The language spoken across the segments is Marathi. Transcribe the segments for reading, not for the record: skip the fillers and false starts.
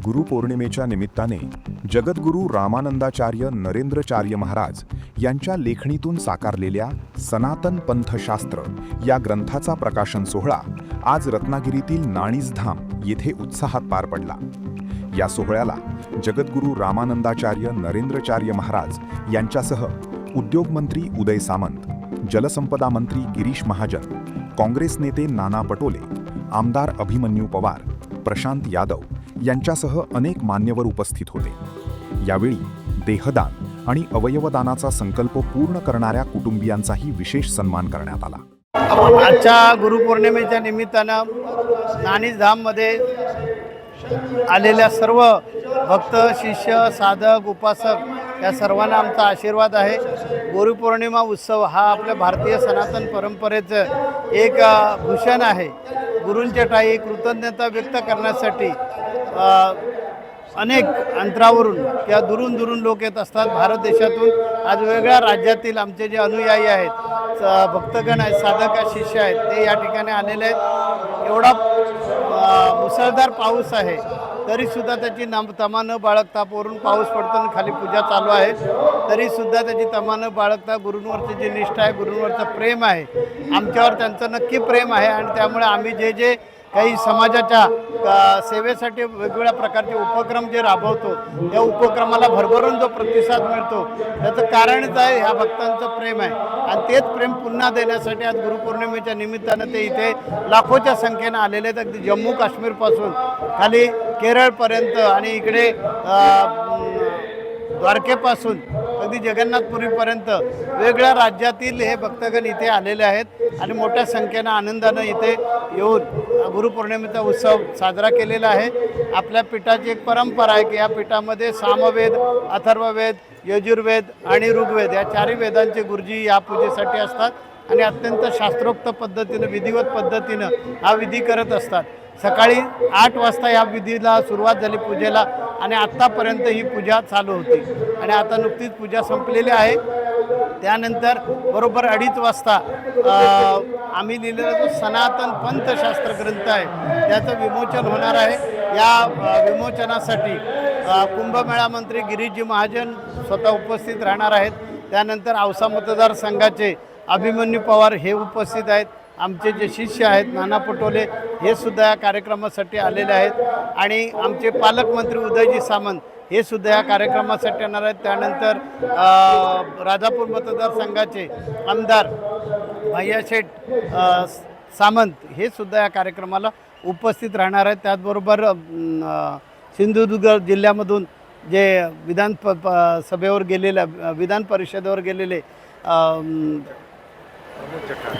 गुरुपौर्णिमेच्या निमित्ताने जगद्गुरू रामानंदाचार्य नरेंद्रचार्य महाराज यांच्या लेखणीतून साकारलेल्या सनातन पंथशास्त्र या ग्रंथाचा प्रकाशन सोहळा आज रत्नागिरीतील नाणीजधाम येथे उत्साहात पार पडला। या सोहळ्याला जगद्गुरू रामानंदाचार्य नरेंद्रचार्य महाराज यांच्यासह उद्योगमंत्री उदय सामंत, जलसंपदा मंत्री गिरीश महाजन, काँग्रेस नेते नाना पटोले, आमदार अभिमन्यू पवार, प्रशांत यादव यांच्यासह अनेक मान्यवर उपस्थित होते। यावेळी देहदान आणि अवयवदानाचा संकल्प पूर्ण करणाऱ्या कुटुंबियांचाही विशेष सन्मान करण्यात आला। आजच्या गुरुपौर्णिमेच्या निमित्तानं नाणीजधाममध्ये आलेल्या सर्व भक्त, शिष्य, साधक, उपासक या सर्वांना आमचा आशीर्वाद आहे। गुरुपौर्णिमा उत्सव हा आपल्या भारतीय सनातन परंपरेचं एक भूषण आहे। गुरूंच्या ठायी कृतज्ञता व्यक्त करण्यासाठी अनेक अंतरावरून किंवा दुरून लोक येत असतात। भारत देशातून आज वेगळ्या राज्यातील आमचे जे अनुयायी आहेत, भक्तगण आहेत, साधक आहेत, शिष्य आहेत, ते या ठिकाणी आलेले आहेत। एवढा मुसळधार पाऊस आहे तरीसुद्धा त्याची तमा न बाळगता, वरून पाऊस पडतो आणि खाली पूजा चालू आहे तरीसुद्धा त्याची तमा न बाळगता गुरूंवरची जी निष्ठा आहे, गुरूंवरचं प्रेम आहे, आमच्यावर त्यांचं नक्की प्रेम आहे। आणि त्यामुळे आम्ही जे काही समाजाच्या सेवेसाठी वेगवेगळ्या प्रकारचे उपक्रम जे राबवतो, त्या उपक्रमाला भरभरून जो प्रतिसाद मिळतो त्याचं कारणच आहे ह्या भक्तांचं प्रेम आहे। आणि तेच प्रेम पुन्हा देण्यासाठी आज गुरुपौर्णिमेच्या निमित्तानं ते इथे लाखोच्या संख्येनं आलेले आहेत। अगदी जम्मू काश्मीरपासून खाली केरळपर्यंत आणि इकडे द्वारकेपासून अगदी जगन्नाथपुरीपर्यंत वेगळ्या राज्यातील हे भक्तगण इथे आलेले आहेत आणि मोठ्या संख्येनं आनंदानं इथे येऊन गुरुपौर्णिमेचा उत्सव साजरा केलेला आहे। आपल्या पीठाची एक परंपरा आहे की या पीठामध्ये सामवेद, अथर्ववेद, यजुर्वेद आणि ऋग्वेद या चारही वेदांचे गुरुजी या पूजेसाठी असतात आणि अत्यंत शास्त्रोक्त पद्धतीनं, विधिवत पद्धतीनं हा विधी करत असतात। सकाळी 8 वाजता या विधीला सुरुवात झाली पूजेला आणि आत्तापर्यंत ही पूजा चालू होती आणि आता नुकतीच पूजा संपलेली आहे। त्यानंतर बरोबर 2:30 वाजता आम्ही लिहिलेला जो सनातन पंथशास्त्र ग्रंथ आहे त्याचं विमोचन होणार आहे। या विमोचनासाठी कुंभमेळा मंत्री गिरीशजी महाजन स्वतः उपस्थित राहणार आहेत। त्यानंतर औसा मतदारसंघाचे अभिमन्यू पवार हे उपस्थित आहेत। आमचे जे शिष्य आहेत नाना पटोले हे सुद्धा या कार्यक्रमासाठी आलेले आहेत आणि आमचे पालकमंत्री उदयजी सामंत हे सुद्धा या कार्यक्रमासाठी येणार आहेत। त्यानंतर राजापूर मतदारसंघाचे आमदार भैयाशेठ सामंत हे सुद्धा या कार्यक्रमाला उपस्थित राहणार आहेत। त्याचबरोबर सिंधुदुर्ग जिल्ह्यामधून जे सभेवर गेलेल्या विधान परिषदेवर गेलेले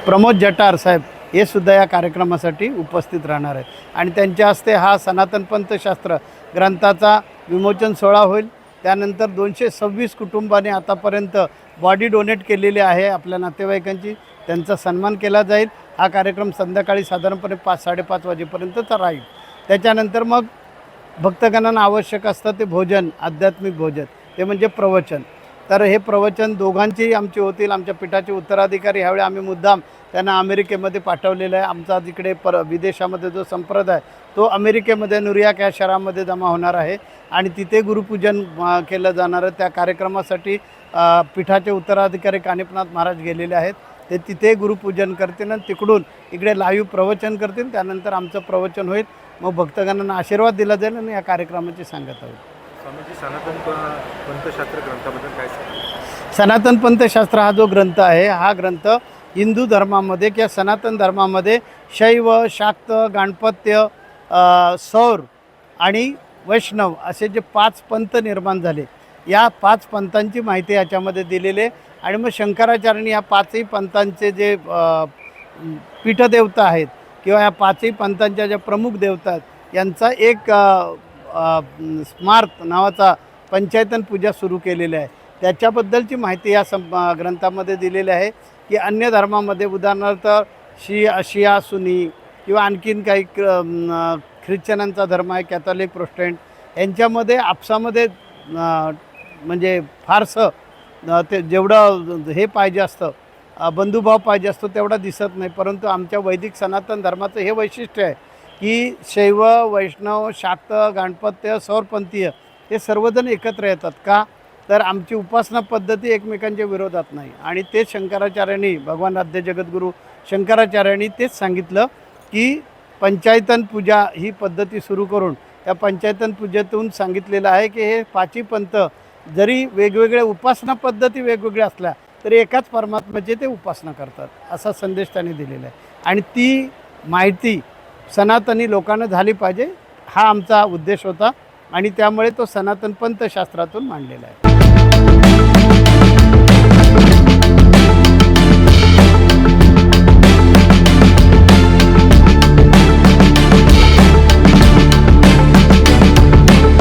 प्रमोद जटार साहेब हे सुद्धा या कार्यक्रमासाठी उपस्थित राहणार आहेत आणि त्यांच्या हस्ते हा सनातन पंथशास्त्र ग्रंथाचा विमोचन सोहळा होईल। त्यानंतर 226 कुटुंबांनी आतापर्यंत बॉडी डोनेट केलेली आहे आपल्या नातेवाईकांची, त्यांचा सन्मान केला जाईल। हा कार्यक्रम संध्याकाळी साधारणपणे 5-5:30 वाजेपर्यंतचा राहील। त्याच्यानंतर मग भक्तगणांना आवश्यक असतं ते भोजन, आध्यात्मिक भोजन, ते म्हणजे प्रवचन। तर हे प्रवचन दोघांचेही आमचे होतील। आमच्या पीठाचे उत्तराधिकारी ह्यावेळी आम्ही मुद्दाम त्यांना अमेरिकेमध्ये पाठवलेलं आहे। आमचा तिकडे विदेशामध्ये जो संप्रदाय तो अमेरिकेमध्ये न्यूयॉर्क या शहरामध्ये जमा होणार आहे आणि तिथे गुरुपूजन केलं जाणार आहे। त्या कार्यक्रमासाठी पीठाचे उत्तराधिकारी कानिपनाथ महाराज गेलेले आहेत। ते तिथे गुरुपूजन करतील आणि तिकडून इकडे लाईव्ह प्रवचन करतील। त्यानंतर आमचं प्रवचन होईल, मग भक्तगणांना आशीर्वाद दिला जाईल आणि या कार्यक्रमाची सांगता होईल। सनातन पंथशास्त्र ग्रंथाबद्दल काय सांगाल? सनातन पंथशास्त्र हा जो ग्रंथ आहे, हा ग्रंथ हिंदू धर्मामध्ये किंवा सनातन धर्मामध्ये शैव, शाक्त, गाणपत्य, सौर आणि वैष्णव असे जे 5 पंथ निर्माण झाले, या 5 पंथांची माहिती याच्यामध्ये दिलेली आहे। आणि मग शंकराचार्यांनी या 5ही पंथांचे जे पीठदेवता आहेत किंवा या 5ही पंथांच्या ज्या प्रमुख देवता आहेत यांचा एक स्मार्त नावाचा पंचायतन पूजा सुरू केलेली आहे। त्याच्याबद्दलची माहिती या ग्रंथामध्ये दिलेली आहे की अन्य धर्मामध्ये उदाहरणार्थ शिया, सुन्नी किंवा आणखीन काही ख्रिश्चनांचा धर्म आहे, कॅथॉलिक, प्रोटेस्टंट, यांच्यामध्ये आपसामध्ये म्हणजे फारसं ते जेवढं हे पाहिजे असतं, बंधुभाव पाहिजे असतो तेवढा दिसत नाही। परंतु आमच्या वैदिक सनातन धर्माचं हे वैशिष्ट्य आहे की शैव, वैष्णव, शाक्त, गणपत्य, सौरपंथीय हे सर्वजण एकत्र येतात. का तर आमची उपासना पद्धती एकमेकांच्या विरोधात नाही. आणि तेच शंकराचार्यांनी, भगवान आद्य जगद्गुरू शंकराचार्यांनी तेच सांगितलं की पंचायतन पूजा ही पद्धती सुरू करून त्या पंचायतन पूजेतून सांगितलेलं आहे की हे पाची पंथ जरी वेगवेगळ्या उपासना पद्धती वेगवेगळ्या असल्या तरी एकाच परमात्म्याची ते उपासना करतात, असा संदेश त्यांनी दिलेला आहे. आणि ती माहिती सनातनी लोकांना झाली पाहिजे, हा आमचा उद्देश होता. आणि त्यामुळे तो सनातन पंथशास्त्रातून मांडलेला आहे.